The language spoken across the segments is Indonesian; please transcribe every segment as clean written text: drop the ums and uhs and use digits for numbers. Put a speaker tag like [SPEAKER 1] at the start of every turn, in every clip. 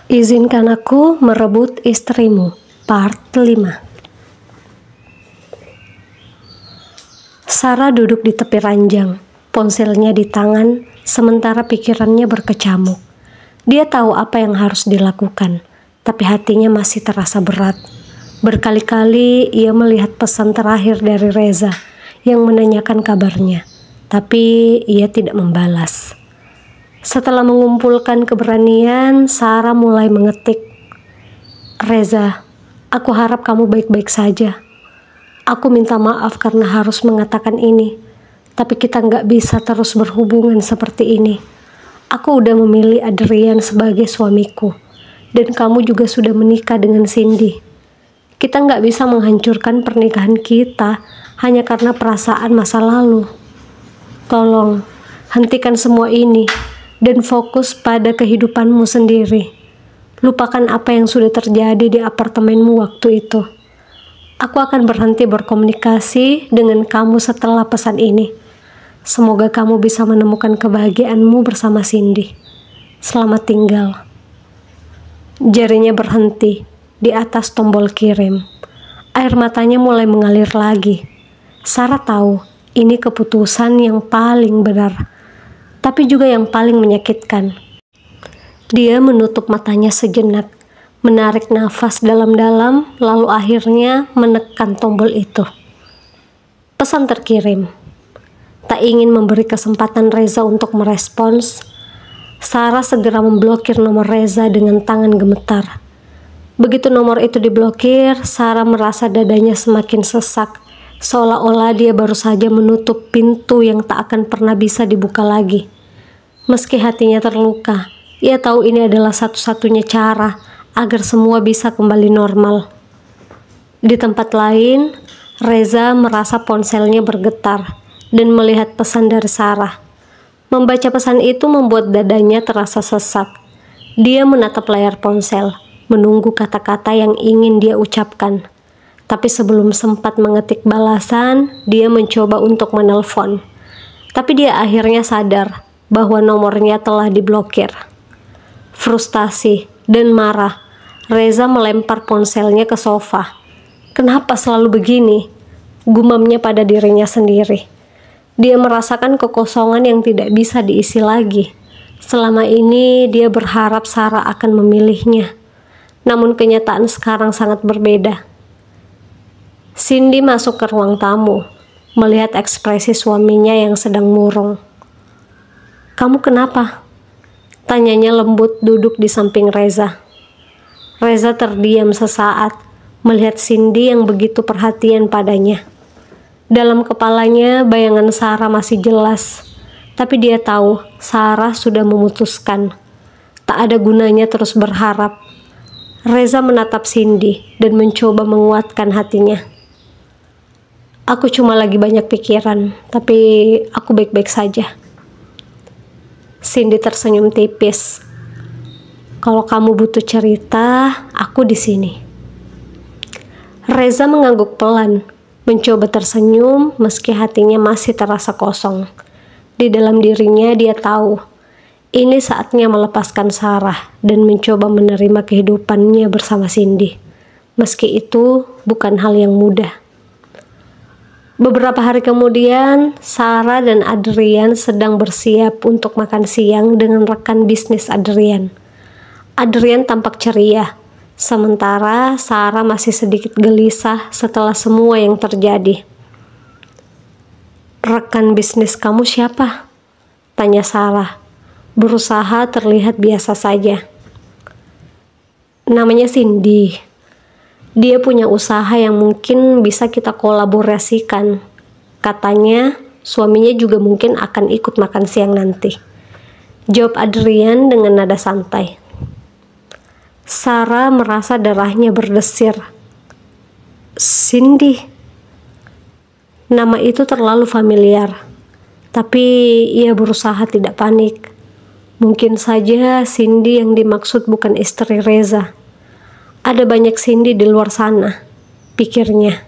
[SPEAKER 1] Izinkan aku merebut istrimu, part 5. Sarah duduk di tepi ranjang, ponselnya di tangan, sementara pikirannya berkecamuk. Dia tahu apa yang harus dilakukan, tapi hatinya masih terasa berat. Berkali-kali ia melihat pesan terakhir dari Reza yang menanyakan kabarnya, tapi ia tidak membalas. Setelah mengumpulkan keberanian, Sarah mulai mengetik. Reza, aku harap kamu baik-baik saja. Aku minta maaf karena harus mengatakan ini, tapi kita nggak bisa terus berhubungan seperti ini. Aku udah memilih Adrian sebagai suamiku, dan kamu juga sudah menikah dengan Cindy. Kita nggak bisa menghancurkan pernikahan kita hanya karena perasaan masa lalu. Tolong, hentikan semua ini dan fokus pada kehidupanmu sendiri. Lupakan apa yang sudah terjadi di apartemenmu waktu itu. Aku akan berhenti berkomunikasi dengan kamu setelah pesan ini. Semoga kamu bisa menemukan kebahagiaanmu bersama Cindy. Selamat tinggal. Jarinya berhenti di atas tombol kirim. Air matanya mulai mengalir lagi. Sarah tahu ini keputusan yang paling benar, tapi juga yang paling menyakitkan. Dia menutup matanya sejenak, menarik nafas dalam-dalam, lalu akhirnya menekan tombol itu. Pesan terkirim. Tak ingin memberi kesempatan Reza untuk merespons, Sarah segera memblokir nomor Reza dengan tangan gemetar. Begitu nomor itu diblokir, Sarah merasa dadanya semakin sesak, seolah-olah dia baru saja menutup pintu yang tak akan pernah bisa dibuka lagi. Meski hatinya terluka, ia tahu ini adalah satu-satunya cara agar semua bisa kembali normal. Di tempat lain, Reza merasa ponselnya bergetar dan melihat pesan dari Sarah. Membaca pesan itu membuat dadanya terasa sesak. Dia menatap layar ponsel, menunggu kata-kata yang ingin dia ucapkan. Tapi sebelum sempat mengetik balasan, dia mencoba untuk menelpon. Tapi dia akhirnya sadar bahwa nomornya telah diblokir. Frustasi dan marah, Reza melempar ponselnya ke sofa. Kenapa selalu begini? Gumamnya pada dirinya sendiri. Dia merasakan kekosongan yang tidak bisa diisi lagi. Selama ini dia berharap Sarah akan memilihnya. Namun kenyataan sekarang sangat berbeda. Cindy masuk ke ruang tamu, melihat ekspresi suaminya yang sedang murung. "Kamu kenapa?" tanyanya lembut duduk di samping Reza. Reza terdiam sesaat, melihat Cindy yang begitu perhatian padanya. Dalam kepalanya bayangan Sarah masih jelas, tapi dia tahu Sarah sudah memutuskan. Tak ada gunanya terus berharap. Reza menatap Cindy dan mencoba menguatkan hatinya. "Aku cuma lagi banyak pikiran, tapi aku baik-baik saja." Cindy tersenyum tipis. "Kalau kamu butuh cerita, aku di sini." Reza mengangguk pelan, mencoba tersenyum meski hatinya masih terasa kosong. Di dalam dirinya dia tahu, ini saatnya melepaskan Sarah dan mencoba menerima kehidupannya bersama Cindy. Meski itu bukan hal yang mudah. Beberapa hari kemudian, Sarah dan Adrian sedang bersiap untuk makan siang dengan rekan bisnis Adrian. Adrian tampak ceria, sementara Sarah masih sedikit gelisah setelah semua yang terjadi. "Rekan bisnis kamu siapa?" tanya Sarah, berusaha terlihat biasa saja. "Namanya Cindy. Dia punya usaha yang mungkin bisa kita kolaborasikan. Katanya suaminya juga mungkin akan ikut makan siang nanti," jawab Adrian dengan nada santai. Sarah merasa darahnya berdesir. Cindy. Nama itu terlalu familiar, tapi ia berusaha tidak panik. Mungkin saja Cindy yang dimaksud bukan istri Reza. Ada banyak Cindy di luar sana, pikirnya.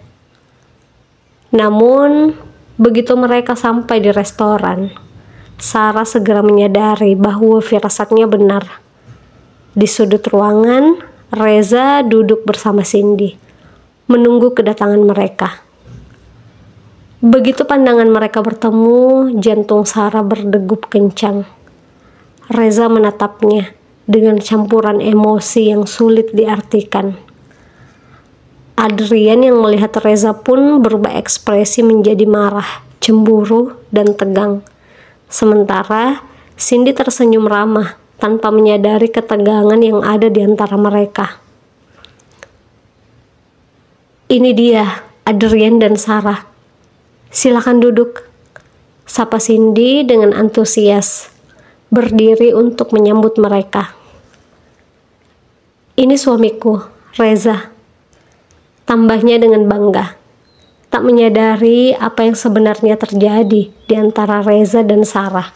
[SPEAKER 1] Namun, begitu mereka sampai di restoran, Sarah segera menyadari bahwa firasatnya benar. Di sudut ruangan, Reza duduk bersama Cindy, menunggu kedatangan mereka. Begitu pandangan mereka bertemu, jantung Sarah berdegup kencang. Reza menatapnya dengan campuran emosi yang sulit diartikan. Adrian yang melihat Reza pun berubah ekspresi menjadi marah, cemburu, dan tegang. Sementara Cindy tersenyum ramah tanpa menyadari ketegangan yang ada di antara mereka. Ini dia, Adrian dan Sarah. Silakan duduk, sapa Cindy dengan antusias, berdiri untuk menyambut mereka. Ini suamiku, Reza. Tambahnya dengan bangga, tak menyadari apa yang sebenarnya terjadi di antara Reza dan Sarah.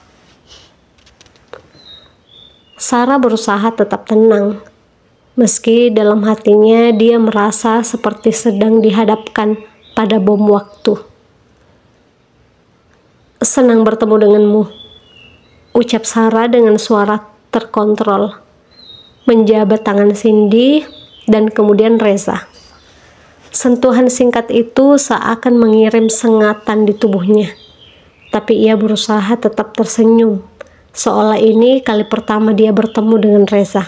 [SPEAKER 1] Sarah berusaha tetap tenang, meski dalam hatinya dia merasa seperti sedang dihadapkan pada bom waktu. Senang bertemu denganmu, ucap Sarah dengan suara terkontrol, menjabat tangan Cindy dan kemudian Reza. Sentuhan singkat itu seakan mengirim sengatan di tubuhnya, tapi ia berusaha tetap tersenyum, seolah ini kali pertama dia bertemu dengan Reza.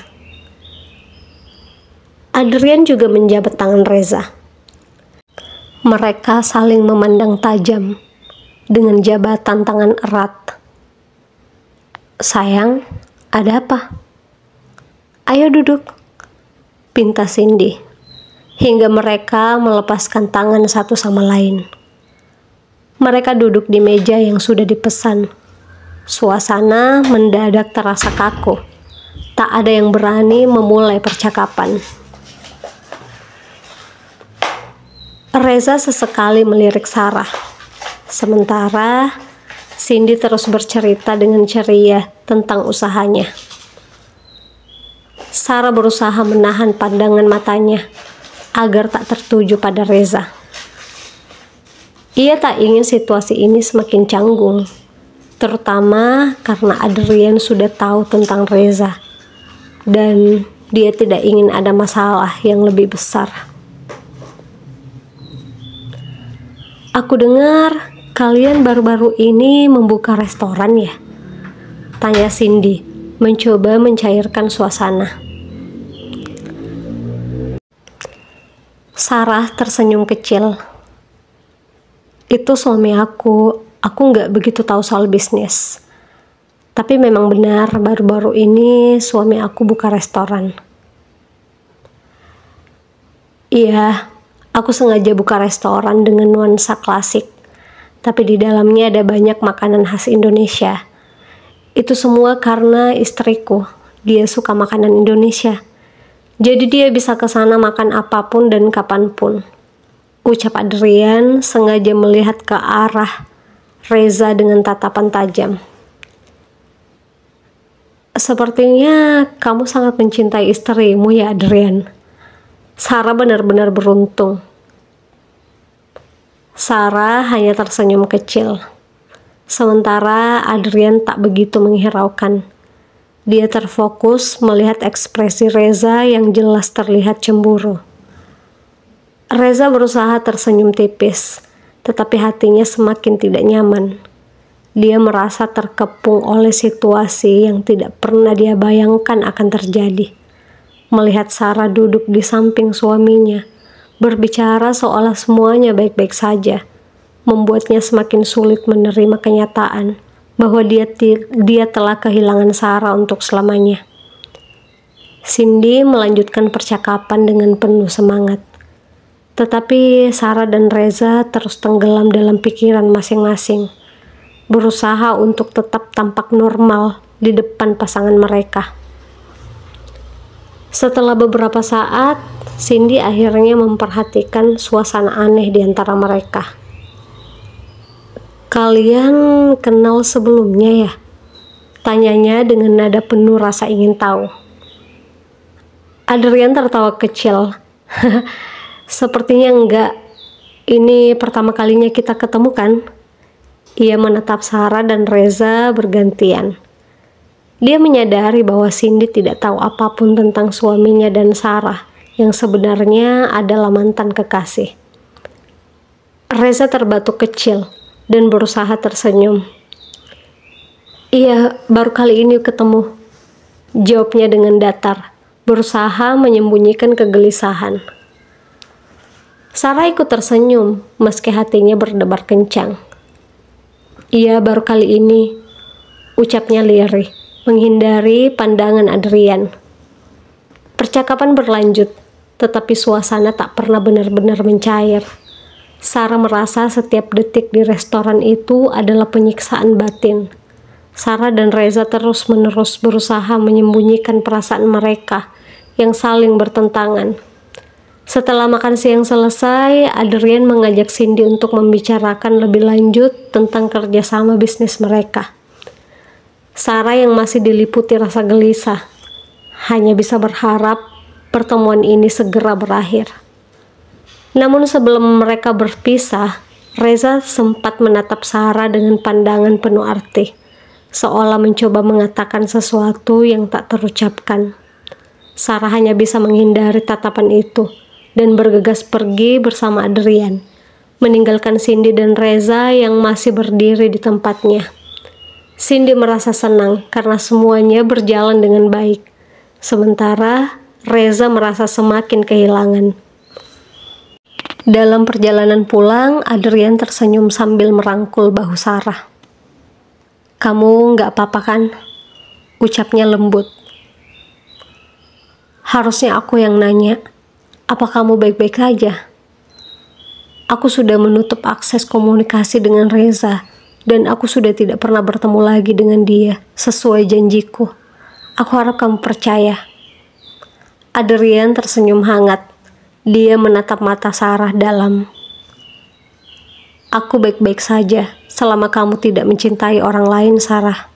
[SPEAKER 1] Adrian juga menjabat tangan Reza. Mereka saling memandang tajam dengan jabatan tangan erat. Sayang, ada apa? Ayo duduk, pinta Cindy, hingga mereka melepaskan tangan satu sama lain. Mereka duduk di meja yang sudah dipesan. Suasana mendadak terasa kaku. Tak ada yang berani memulai percakapan. Reza sesekali melirik Sarah. Sementara Cindy terus bercerita dengan ceria tentang usahanya. Sarah berusaha menahan pandangan matanya agar tak tertuju pada Reza. Ia tak ingin situasi ini semakin canggung, terutama karena Adrian sudah tahu tentang Reza dan dia tidak ingin ada masalah yang lebih besar. Aku dengar kalian baru-baru ini membuka restoran ya? Tanya Cindy, mencoba mencairkan suasana. Sarah tersenyum kecil. Itu suami aku nggak begitu tahu soal bisnis. Tapi memang benar baru-baru ini suami aku buka restoran. Iya, aku sengaja buka restoran dengan nuansa klasik. Tapi di dalamnya ada banyak makanan khas Indonesia. Itu semua karena istriku, dia suka makanan Indonesia. Jadi dia bisa ke sana makan apapun dan kapanpun. Ucap Adrian sengaja melihat ke arah Reza dengan tatapan tajam. Sepertinya kamu sangat mencintai istrimu ya Adrian. Sarah benar-benar beruntung. Sarah hanya tersenyum kecil. Sementara Adrian tak begitu menghiraukan. Dia terfokus melihat ekspresi Reza yang jelas terlihat cemburu. Reza berusaha tersenyum tipis, tetapi hatinya semakin tidak nyaman. Dia merasa terkepung oleh situasi yang tidak pernah dia bayangkan akan terjadi. Melihat Sarah duduk di samping suaminya, berbicara seolah semuanya baik-baik saja, membuatnya semakin sulit menerima kenyataan bahwa dia telah kehilangan Sarah untuk selamanya. Cindy melanjutkan percakapan dengan penuh semangat. Tetapi Sarah dan Reza terus tenggelam dalam pikiran masing-masing, berusaha untuk tetap tampak normal di depan pasangan mereka. Setelah beberapa saat, Cindy akhirnya memperhatikan suasana aneh di antara mereka. Kalian kenal sebelumnya ya? Tanyanya dengan nada penuh rasa ingin tahu. Adrian tertawa kecil. Sepertinya enggak. Ini pertama kalinya kita ketemu kan? Ia menatap Sarah dan Reza bergantian. Dia menyadari bahwa Cindy tidak tahu apapun tentang suaminya dan Sarah, yang sebenarnya adalah mantan kekasih. Reza terbatuk kecil dan berusaha tersenyum. "Iya, baru kali ini ketemu," jawabnya dengan datar, berusaha menyembunyikan kegelisahan. Sarah ikut tersenyum, meski hatinya berdebar kencang. "Iya, baru kali ini," ucapnya lirih, menghindari pandangan Adrian. Percakapan berlanjut, tetapi suasana tak pernah benar-benar mencair. Sarah merasa setiap detik di restoran itu adalah penyiksaan batin. Sarah dan Reza terus-menerus berusaha menyembunyikan perasaan mereka yang saling bertentangan. Setelah makan siang selesai, Adrian mengajak Cindy untuk membicarakan lebih lanjut tentang kerjasama bisnis mereka. Sarah yang masih diliputi rasa gelisah hanya bisa berharap pertemuan ini segera berakhir. Namun sebelum mereka berpisah, Reza sempat menatap Sarah dengan pandangan penuh arti, seolah mencoba mengatakan sesuatu yang tak terucapkan. Sarah hanya bisa menghindari tatapan itu dan bergegas pergi bersama Adrian, meninggalkan Cindy dan Reza yang masih berdiri di tempatnya. Cindy merasa senang karena semuanya berjalan dengan baik, sementara Reza merasa semakin kehilangan. Dalam perjalanan pulang, Adrian tersenyum sambil merangkul bahu Sarah. "Kamu nggak apa-apa kan?" ucapnya lembut. "Harusnya aku yang nanya, apa kamu baik-baik aja?" "Aku sudah menutup akses komunikasi dengan Reza, dan aku sudah tidak pernah bertemu lagi dengan dia sesuai janjiku. Aku harap kamu percaya." Adrian tersenyum hangat. Dia menatap mata Sarah dalam. "Aku baik-baik saja selama kamu tidak mencintai orang lain, Sarah."